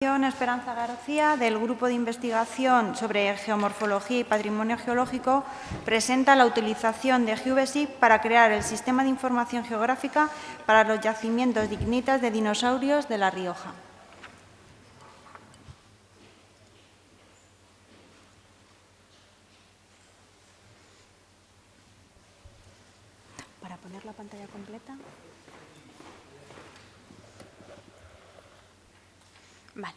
Esperanza García, del Grupo de Investigación sobre Geomorfología y Patrimonio Geológico, presenta la utilización de GeoBSIG para crear el sistema de información geográfica para los yacimientos de ignitas de dinosaurios de La Rioja. Para poner la pantalla completa. Vale.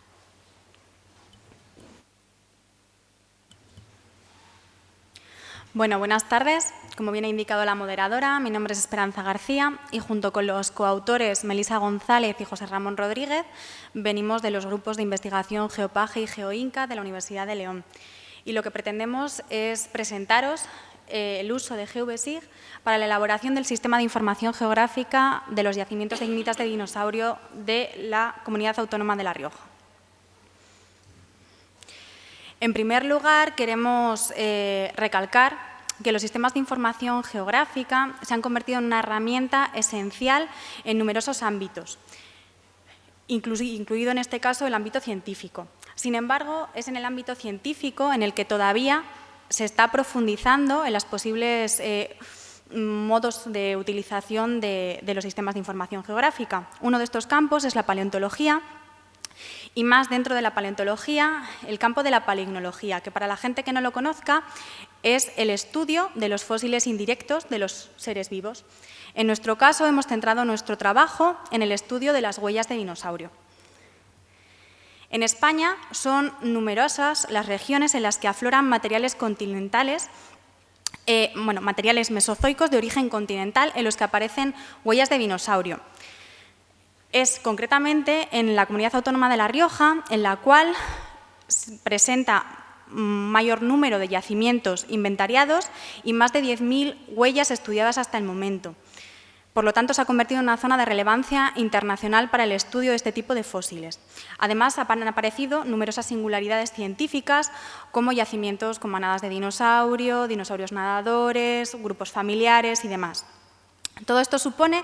Bueno, buenas tardes. Como bien ha indicado la moderadora, mi nombre es Esperanza García y junto con los coautores Melisa González y José Ramón Rodríguez venimos de los grupos de investigación GeoPage y GeoInca de la Universidad de León. Y lo que pretendemos es presentaros el uso de GeoBSIG para la elaboración del sistema de información geográfica de los yacimientos de ignitas de dinosaurio de la Comunidad Autónoma de La Rioja. En primer lugar, queremos recalcar que los sistemas de información geográfica se han convertido en una herramienta esencial en numerosos ámbitos, incluido en este caso el ámbito científico. Sin embargo, es en el ámbito científico en el que todavía se está profundizando en los posibles modos de utilización de los sistemas de información geográfica. Uno de estos campos es la paleontología, y más dentro de la paleontología, el campo de la palignología, que para la gente que no lo conozca es el estudio de los fósiles indirectos de los seres vivos. En nuestro caso, hemos centrado nuestro trabajo en el estudio de las huellas de dinosaurio. En España son numerosas las regiones en las que afloran materiales continentales, materiales mesozoicos de origen continental en los que aparecen huellas de dinosaurio. Es concretamente en la Comunidad Autónoma de La Rioja, en la cual presenta mayor número de yacimientos inventariados y más de 10.000 huellas estudiadas hasta el momento. Por lo tanto, se ha convertido en una zona de relevancia internacional para el estudio de este tipo de fósiles. Además, han aparecido numerosas singularidades científicas, como yacimientos con manadas de dinosaurio, dinosaurios nadadores, grupos familiares y demás. Todo esto supone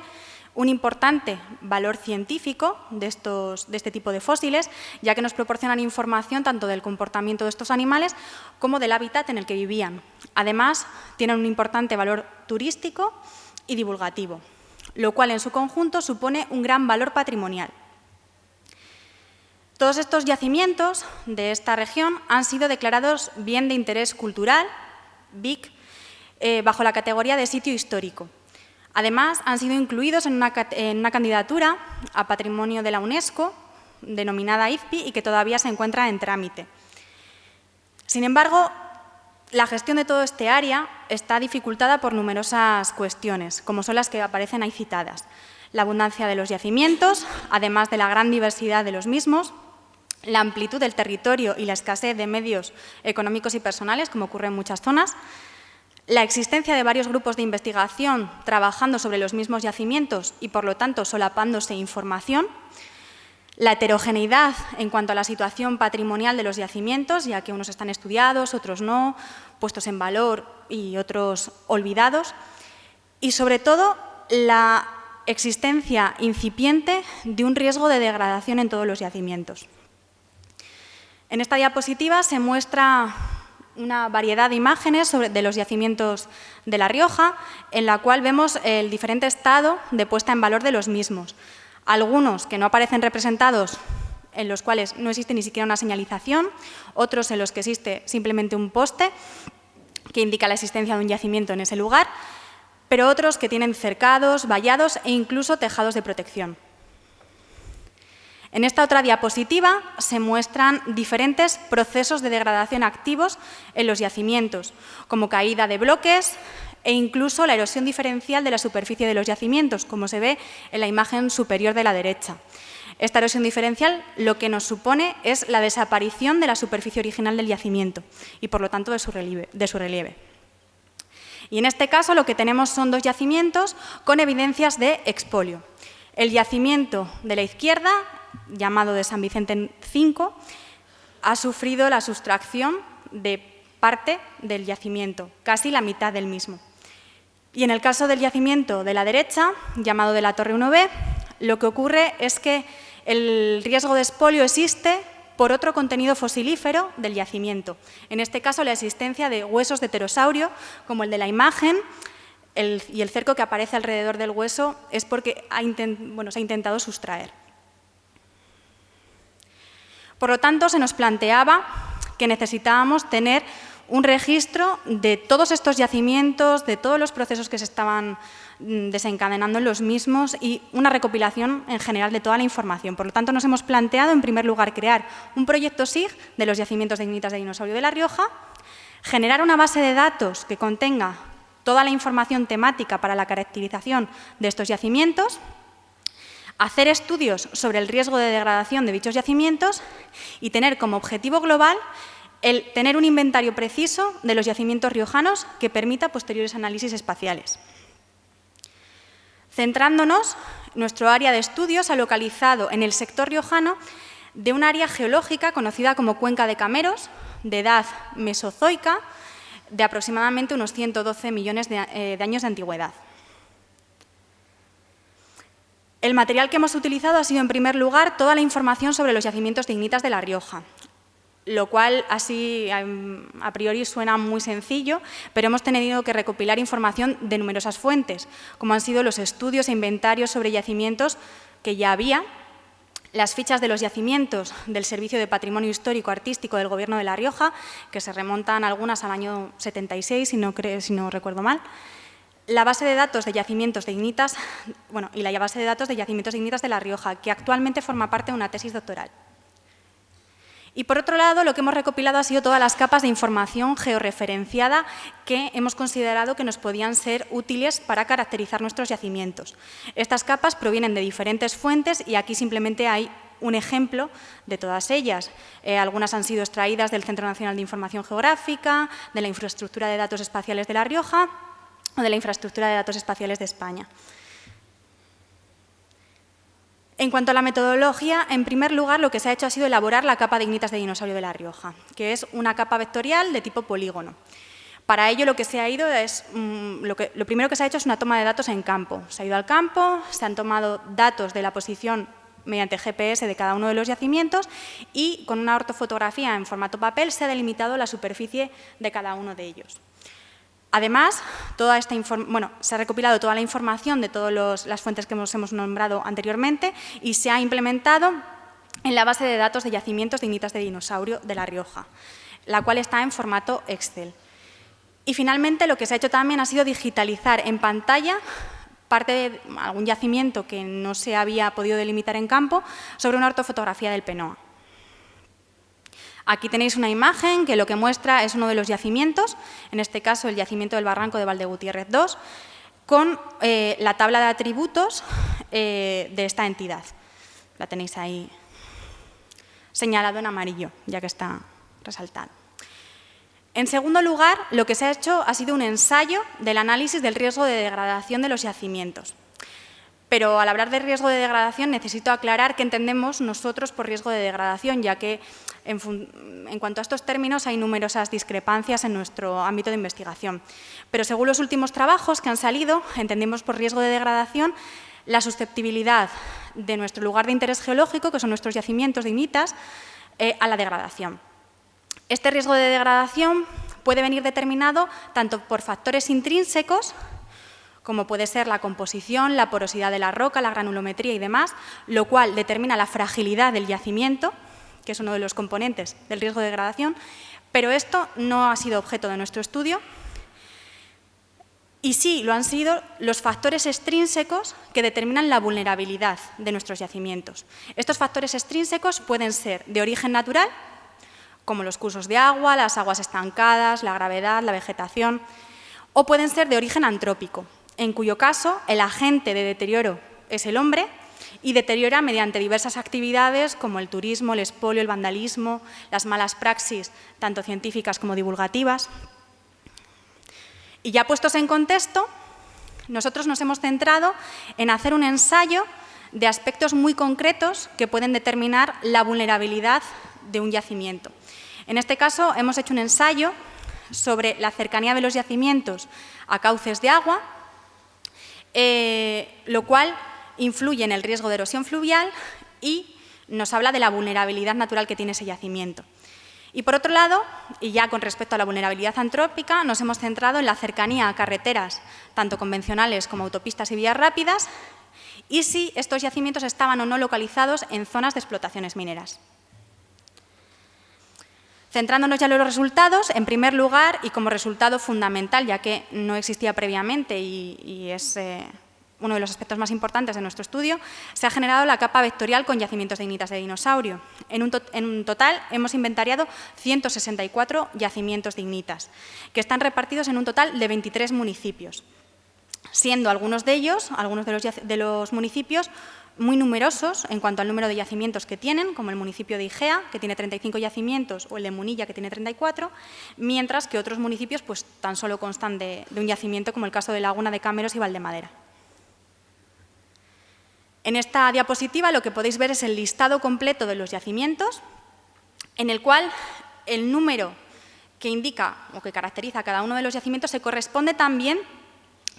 un importante valor científico de este tipo de fósiles, ya que nos proporcionan información tanto del comportamiento de estos animales como del hábitat en el que vivían. Además, tienen un importante valor turístico y divulgativo, lo cual en su conjunto supone un gran valor patrimonial. Todos estos yacimientos de esta región han sido declarados bien de interés cultural, BIC, bajo la categoría de sitio histórico. Además, han sido incluidos en una candidatura a Patrimonio de la UNESCO, denominada IZPI, y que todavía se encuentra en trámite. Sin embargo, la gestión de todo este área está dificultada por numerosas cuestiones, como son las que aparecen ahí citadas. La abundancia de los yacimientos, además de la gran diversidad de los mismos, la amplitud del territorio y la escasez de medios económicos y personales, como ocurre en muchas zonas, la existencia de varios grupos de investigación trabajando sobre los mismos yacimientos y, por lo tanto, solapándose información, la heterogeneidad en cuanto a la situación patrimonial de los yacimientos, ya que unos están estudiados, otros no, puestos en valor y otros olvidados, y, sobre todo, la existencia incipiente de un riesgo de degradación en todos los yacimientos. En esta diapositiva se muestra una variedad de imágenes de los yacimientos de La Rioja, en la cual vemos el diferente estado de puesta en valor de los mismos. Algunos que no aparecen representados, en los cuales no existe ni siquiera una señalización, otros en los que existe simplemente un poste que indica la existencia de un yacimiento en ese lugar, pero otros que tienen cercados, vallados e incluso tejados de protección. En esta otra diapositiva se muestran diferentes procesos de degradación activos en los yacimientos, como caída de bloques e incluso la erosión diferencial de la superficie de los yacimientos, como se ve en la imagen superior de la derecha. Esta erosión diferencial lo que nos supone es la desaparición de la superficie original del yacimiento y, por lo tanto, de su relieve. Y en este caso lo que tenemos son dos yacimientos con evidencias de expolio. El yacimiento de la izquierda, llamado de San Vicente 5, ha sufrido la sustracción de parte del yacimiento, casi la mitad del mismo. Y en el caso del yacimiento de la derecha, llamado de la Torre 1B, lo que ocurre es que El riesgo de expolio existe por otro contenido fosilífero del yacimiento, en este caso la existencia de huesos de pterosaurio, como el de la imagen, y el cerco que aparece alrededor del hueso es porque se ha intentado sustraer. Por lo tanto, se nos planteaba que necesitábamos tener un registro de todos estos yacimientos, de todos los procesos que se estaban desencadenando en los mismos y una recopilación en general de toda la información. Por lo tanto, nos hemos planteado, en primer lugar, crear un proyecto SIG de los yacimientos de ignitas de dinosaurio de La Rioja, generar una base de datos que contenga toda la información temática para la caracterización de estos yacimientos, hacer estudios sobre el riesgo de degradación de dichos yacimientos y tener como objetivo global el tener un inventario preciso de los yacimientos riojanos que permita posteriores análisis espaciales. Centrándonos, nuestro área de estudio se ha localizado en el sector riojano de un área geológica conocida como Cuenca de Cameros, de edad mesozoica, de aproximadamente unos 112 millones de años de antigüedad. El material que hemos utilizado ha sido, en primer lugar, toda la información sobre los yacimientos de ignitas de La Rioja, lo cual así a priori suena muy sencillo, pero hemos tenido que recopilar información de numerosas fuentes, como han sido los estudios e inventarios sobre yacimientos que ya había, las fichas de los yacimientos del Servicio de Patrimonio Histórico Artístico del Gobierno de La Rioja, que se remontan algunas al año 76, si no recuerdo mal, la base de datos de yacimientos de ignitas, y la base de datos de yacimientos de ignitas de La Rioja, que actualmente forma parte de una tesis doctoral. Y por otro lado, lo que hemos recopilado ha sido todas las capas de información georreferenciada que hemos considerado que nos podían ser útiles para caracterizar nuestros yacimientos. Estas capas provienen de diferentes fuentes y aquí simplemente hay un ejemplo de todas ellas. Algunas han sido extraídas del Centro Nacional de Información Geográfica, de la Infraestructura de Datos Espaciales de La Rioja o de la Infraestructura de Datos Espaciales de España. En cuanto a la metodología, en primer lugar, lo que se ha hecho ha sido elaborar la capa de ignitas de dinosaurio de La Rioja, que es una capa vectorial de tipo polígono. Para ello, lo primero que se ha hecho es una toma de datos en campo. Se ha ido al campo, se han tomado datos de la posición mediante GPS de cada uno de los yacimientos y con una ortofotografía en formato papel se ha delimitado la superficie de cada uno de ellos. Además, se ha recopilado toda la información de todas las fuentes que hemos nombrado anteriormente y se ha implementado en la base de datos de yacimientos de ignitas de dinosaurio de La Rioja, la cual está en formato Excel. Y finalmente, lo que se ha hecho también ha sido digitalizar en pantalla parte de algún yacimiento que no se había podido delimitar en campo sobre una ortofotografía del PENOA. Aquí tenéis una imagen que lo que muestra es uno de los yacimientos, en este caso el yacimiento del Barranco de Valdegutiérrez II, con la tabla de atributos de esta entidad. La tenéis ahí señalado en amarillo, ya que está resaltado. En segundo lugar, lo que se ha hecho ha sido un ensayo del análisis del riesgo de degradación de los yacimientos. Pero al hablar de riesgo de degradación necesito aclarar qué entendemos nosotros por riesgo de degradación, ya que en cuanto a estos términos hay numerosas discrepancias en nuestro ámbito de investigación. Pero según los últimos trabajos que han salido, entendemos por riesgo de degradación la susceptibilidad de nuestro lugar de interés geológico, que son nuestros yacimientos de ignitas, a la degradación. Este riesgo de degradación puede venir determinado tanto por factores intrínsecos, como puede ser la composición, la porosidad de la roca, la granulometría y demás, lo cual determina la fragilidad del yacimiento, que es uno de los componentes del riesgo de degradación, pero esto no ha sido objeto de nuestro estudio y sí lo han sido los factores extrínsecos que determinan la vulnerabilidad de nuestros yacimientos. Estos factores extrínsecos pueden ser de origen natural, como los cursos de agua, las aguas estancadas, la gravedad, la vegetación, o pueden ser de origen antrópico, en cuyo caso el agente de deterioro es el hombre y deteriora mediante diversas actividades como el turismo, el expolio, el vandalismo, las malas praxis, tanto científicas como divulgativas. Y ya puestos en contexto, nosotros nos hemos centrado en hacer un ensayo de aspectos muy concretos que pueden determinar la vulnerabilidad de un yacimiento. En este caso, hemos hecho un ensayo sobre la cercanía de los yacimientos a cauces de agua, lo cual influye en el riesgo de erosión fluvial y nos habla de la vulnerabilidad natural que tiene ese yacimiento. Y por otro lado, y ya con respecto a la vulnerabilidad antrópica, nos hemos centrado en la cercanía a carreteras, tanto convencionales como autopistas y vías rápidas, y si estos yacimientos estaban o no localizados en zonas de explotaciones mineras. Centrándonos ya en los resultados, en primer lugar, y como resultado fundamental, ya que no existía previamente y es uno de los aspectos más importantes de nuestro estudio, se ha generado la capa vectorial con yacimientos de ignitas de dinosaurio. En un total hemos inventariado 164 yacimientos de ignitas, que están repartidos en un total de 23 municipios, siendo algunos de ellos, algunos de los municipios, muy numerosos en cuanto al número de yacimientos que tienen, como el municipio de Igea, que tiene 35 yacimientos, o el de Munilla, que tiene 34, mientras que otros municipios pues, tan solo constan de un yacimiento, como el caso de Laguna de Cameros y Valdemadera. En esta diapositiva lo que podéis ver es el listado completo de los yacimientos, en el cual el número que indica o que caracteriza a cada uno de los yacimientos se corresponde también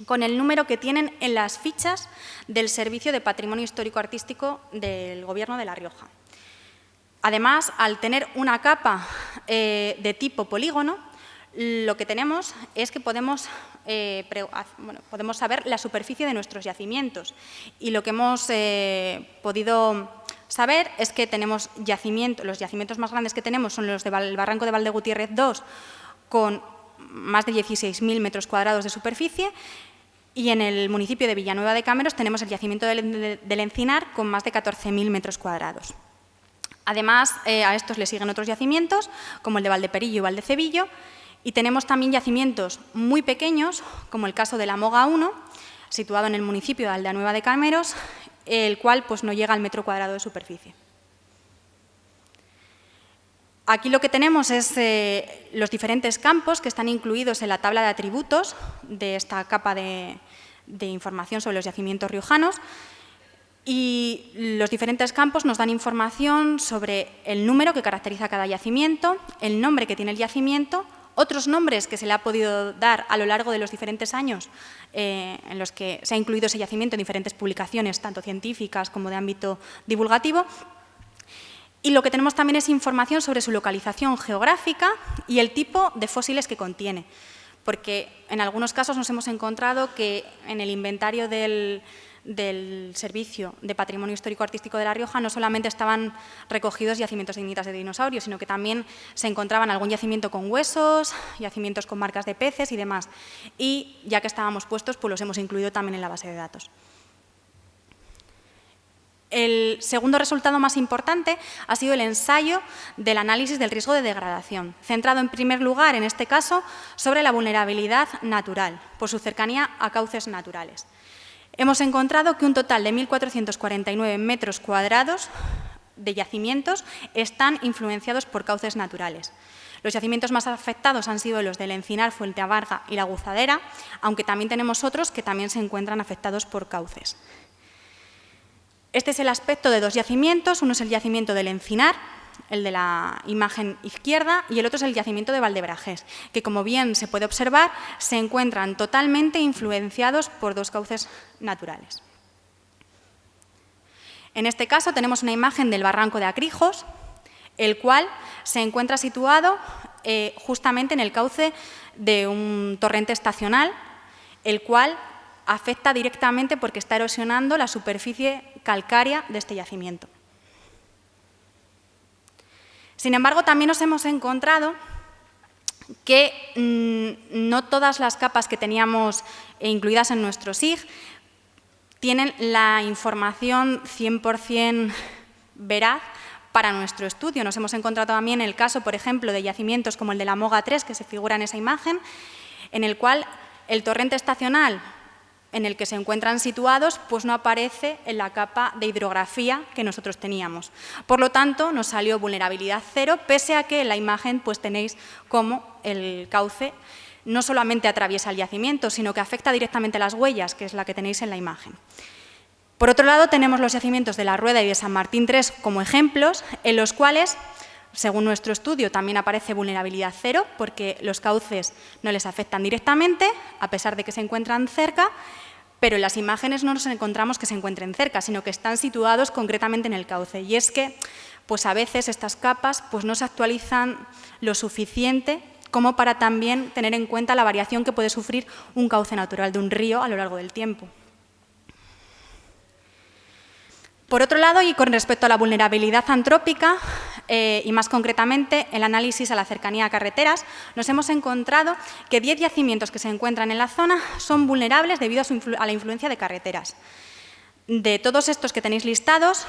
con el número que tienen en las fichas del Servicio de Patrimonio Histórico-Artístico del Gobierno de La Rioja. Además, al tener una capa de tipo polígono, lo que tenemos es que podemos saber la superficie de nuestros yacimientos. Y lo que hemos podido saber es que tenemos los yacimientos más grandes que tenemos son los del Barranco de Valdegutiérrez II, con más de 16.000 metros cuadrados de superficie, y en el municipio de Villanueva de Cameros tenemos el yacimiento del Encinar con más de 14.000 metros cuadrados. Además, a estos le siguen otros yacimientos, como el de Valdeperillo y Valdecebillo, y tenemos también yacimientos muy pequeños, como el caso de la Moga 1, situado en el municipio de Aldeanueva de Cameros, el cual pues, no llega al metro cuadrado de superficie. Aquí lo que tenemos es los diferentes campos que están incluidos en la tabla de atributos de esta capa de información sobre los yacimientos riojanos, y los diferentes campos nos dan información sobre el número que caracteriza cada yacimiento, el nombre que tiene el yacimiento, otros nombres que se le ha podido dar a lo largo de los diferentes años en los que se ha incluido ese yacimiento en diferentes publicaciones, tanto científicas como de ámbito divulgativo. Y lo que tenemos también es información sobre su localización geográfica y el tipo de fósiles que contiene, porque en algunos casos nos hemos encontrado que en el inventario del Servicio de Patrimonio Histórico-Artístico de La Rioja no solamente estaban recogidos yacimientos de ignitas de dinosaurios, sino que también se encontraban algún yacimiento con huesos, yacimientos con marcas de peces y demás. Y ya que estábamos puestos, pues los hemos incluido también en la base de datos. El segundo resultado más importante ha sido el ensayo del análisis del riesgo de degradación, centrado en primer lugar, en este caso, sobre la vulnerabilidad natural, por su cercanía a cauces naturales. Hemos encontrado que un total de 1.449 metros cuadrados de yacimientos están influenciados por cauces naturales. Los yacimientos más afectados han sido los del Encinar, Fuenteabarga y La Guzadera, aunque también tenemos otros que también se encuentran afectados por cauces. Este es el aspecto de dos yacimientos, uno es el yacimiento del Encinar, el de la imagen izquierda, y el otro es el yacimiento de Valdebrajés, que como bien se puede observar, se encuentran totalmente influenciados por dos cauces naturales. En este caso tenemos una imagen del barranco de Acrijos, el cual se encuentra situado justamente en el cauce de un torrente estacional, el cual afecta directamente porque está erosionando la superficie calcárea de este yacimiento. Sin embargo, también nos hemos encontrado que no todas las capas que teníamos incluidas en nuestro SIG tienen la información 100% veraz para nuestro estudio. Nos hemos encontrado también el caso, por ejemplo, de yacimientos como el de la Moga 3, que se figura en esa imagen, en el cual el torrente estacional en el que se encuentran situados, pues no aparece en la capa de hidrografía que nosotros teníamos. Por lo tanto, nos salió vulnerabilidad cero, pese a que en la imagen pues, tenéis cómo el cauce no solamente atraviesa el yacimiento, sino que afecta directamente las huellas, que es la que tenéis en la imagen. Por otro lado, tenemos los yacimientos de La Rueda y de San Martín 3 como ejemplos, en los cuales, según nuestro estudio, también aparece vulnerabilidad cero, porque los cauces no les afectan directamente, a pesar de que se encuentran cerca, pero en las imágenes no nos encontramos que se encuentren cerca, sino que están situados concretamente en el cauce. Y es que pues a veces estas capas pues no se actualizan lo suficiente como para también tener en cuenta la variación que puede sufrir un cauce natural de un río a lo largo del tiempo. Por otro lado, y con respecto a la vulnerabilidad antrópica, y más concretamente el análisis a la cercanía a carreteras, nos hemos encontrado que 10 yacimientos que se encuentran en la zona son vulnerables debido a la influencia de carreteras. De todos estos que tenéis listados,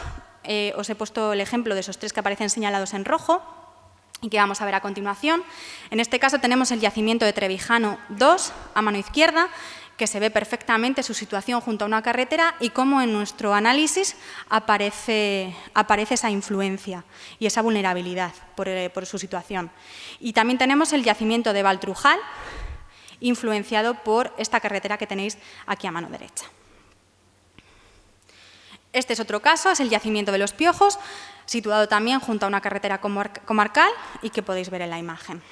os he puesto el ejemplo de esos 3 que aparecen señalados en rojo y que vamos a ver a continuación. En este caso tenemos el yacimiento de Trevijano 2, a mano izquierda, que se ve perfectamente su situación junto a una carretera y cómo en nuestro análisis aparece esa influencia y esa vulnerabilidad por su situación. Y también tenemos el yacimiento de Valtrujal, influenciado por esta carretera que tenéis aquí a mano derecha. Este es otro caso, es el yacimiento de Los Piojos, situado también junto a una carretera comarcal y que podéis ver en la imagen.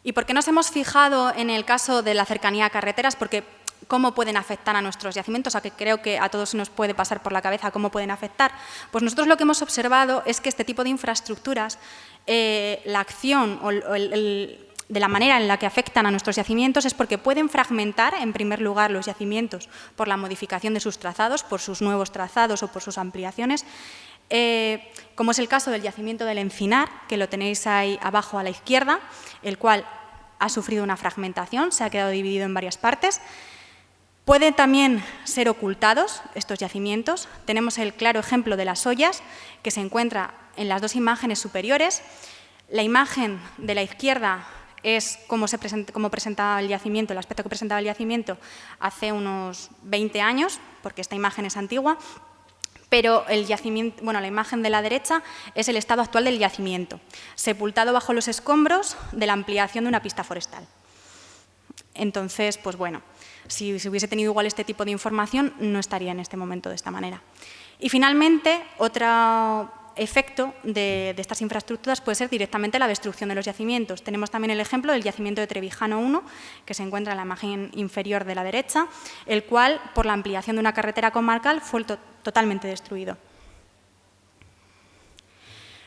¿Y por qué nos hemos fijado en el caso de la cercanía a carreteras? Porque ¿cómo pueden afectar a nuestros yacimientos? A que creo que a todos nos puede pasar por la cabeza cómo pueden afectar. Pues nosotros lo que hemos observado es que este tipo de infraestructuras, la acción de la manera en la que afectan a nuestros yacimientos es porque pueden fragmentar, en primer lugar, los yacimientos por la modificación de sus trazados, por sus nuevos trazados o por sus ampliaciones, como es el caso del yacimiento del Encinar, que lo tenéis ahí abajo a la izquierda, el cual ha sufrido una fragmentación, se ha quedado dividido en varias partes. Pueden también ser ocultados estos yacimientos. Tenemos el claro ejemplo de las ollas, que se encuentra en las 2 imágenes superiores. La imagen de la izquierda es cómo presentaba el yacimiento, el aspecto que presentaba el yacimiento hace unos 20 años, porque esta imagen es antigua. Pero la imagen de la derecha es el estado actual del yacimiento, sepultado bajo los escombros de la ampliación de una pista forestal. Entonces, pues bueno, si se hubiese tenido igual este tipo de información, no estaría en este momento de esta manera. Y finalmente, otro efecto de estas infraestructuras puede ser directamente la destrucción de los yacimientos. Tenemos también el ejemplo del yacimiento de Trevijano 1, que se encuentra en la imagen inferior de la derecha, el cual, por la ampliación de una carretera comarcal, fue totalmente destruido.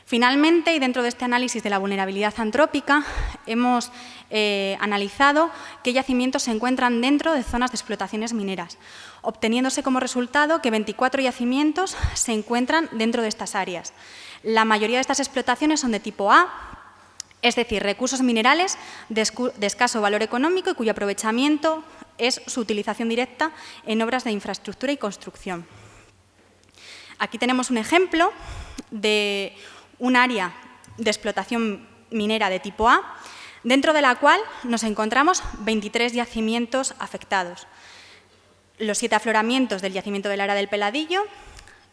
Finalmente, y dentro de este análisis de la vulnerabilidad antrópica, hemos analizado qué yacimientos se encuentran dentro de zonas de explotaciones mineras, obteniéndose como resultado que 24 yacimientos se encuentran dentro de estas áreas. La mayoría de estas explotaciones son de tipo A, es decir, recursos minerales de escaso valor económico y cuyo aprovechamiento es su utilización directa en obras de infraestructura y construcción. Aquí tenemos un ejemplo de un área de explotación minera de tipo A, dentro de la cual nos encontramos 23 yacimientos afectados. Los 7 afloramientos del yacimiento del Ara del Peladillo,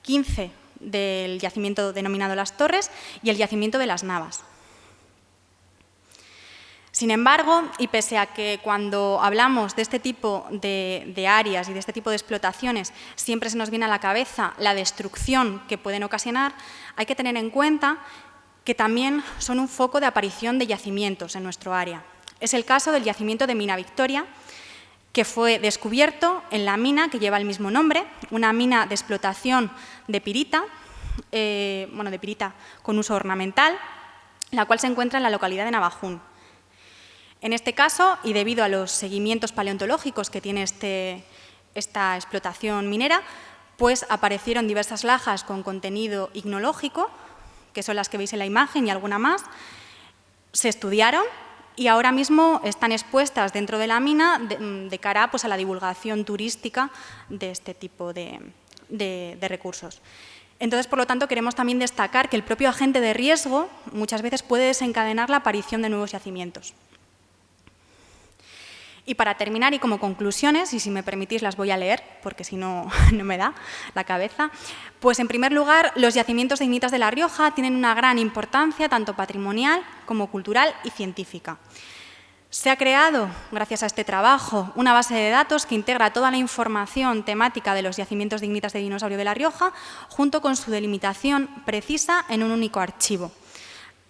15 del yacimiento denominado Las Torres y el yacimiento de Las Navas. Sin embargo, y pese a que cuando hablamos de este tipo de áreas y de este tipo de explotaciones siempre se nos viene a la cabeza la destrucción que pueden ocasionar, hay que tener en cuenta que también son un foco de aparición de yacimientos en nuestro área. Es el caso del yacimiento de Mina Victoria, que fue descubierto en la mina que lleva el mismo nombre, una mina de explotación de pirita, de pirita con uso ornamental, la cual se encuentra en la localidad de Navajún. En este caso, y debido a los seguimientos paleontológicos que tiene esta explotación minera, pues aparecieron diversas lajas con contenido ignológico, que son las que veis en la imagen y alguna más, se estudiaron y ahora mismo están expuestas dentro de la mina de cara pues, a la divulgación turística de este tipo de recursos. Entonces, por lo tanto, queremos también destacar que el propio agente de riesgo muchas veces puede desencadenar la aparición de nuevos yacimientos. Y para terminar, y como conclusiones, y si me permitís las voy a leer, porque si no, no me da la cabeza, pues en primer lugar, los yacimientos de ignitas de La Rioja tienen una gran importancia, tanto patrimonial como cultural y científica. Se ha creado, gracias a este trabajo, una base de datos que integra toda la información temática de los yacimientos de ignitas de dinosaurio de La Rioja, junto con su delimitación precisa en un único archivo.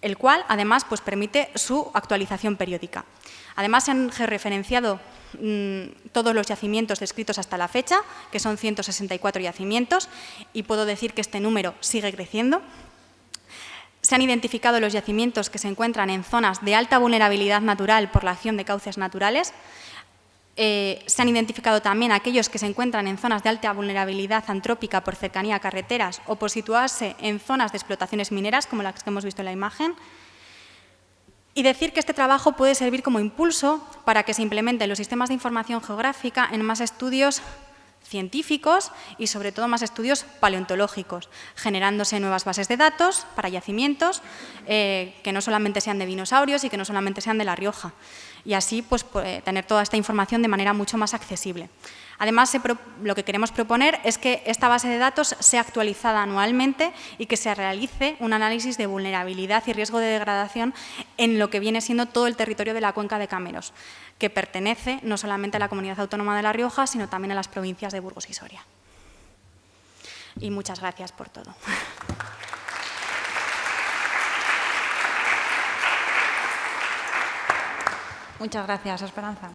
el cual además pues, permite su actualización periódica. Además se han georreferenciado todos los yacimientos descritos hasta la fecha, que son 164 yacimientos, y puedo decir que este número sigue creciendo. Se han identificado los yacimientos que se encuentran en zonas de alta vulnerabilidad natural por la acción de cauces naturales. Se han identificado también aquellos que se encuentran en zonas de alta vulnerabilidad antrópica por cercanía a carreteras o por situarse en zonas de explotaciones mineras, como las que hemos visto en la imagen. Y decir que este trabajo puede servir como impulso para que se implementen los sistemas de información geográfica en más estudios científicos y, sobre todo, más estudios paleontológicos, generándose nuevas bases de datos para yacimientos que no solamente sean de dinosaurios y que no solamente sean de La Rioja. Y así pues, tener toda esta información de manera mucho más accesible. Además, lo que queremos proponer es que esta base de datos sea actualizada anualmente y que se realice un análisis de vulnerabilidad y riesgo de degradación en lo que viene siendo todo el territorio de la cuenca de Cameros, que pertenece no solamente a la Comunidad Autónoma de La Rioja, sino también a las provincias de Burgos y Soria. Y muchas gracias por todo. Muchas gracias, Esperanza.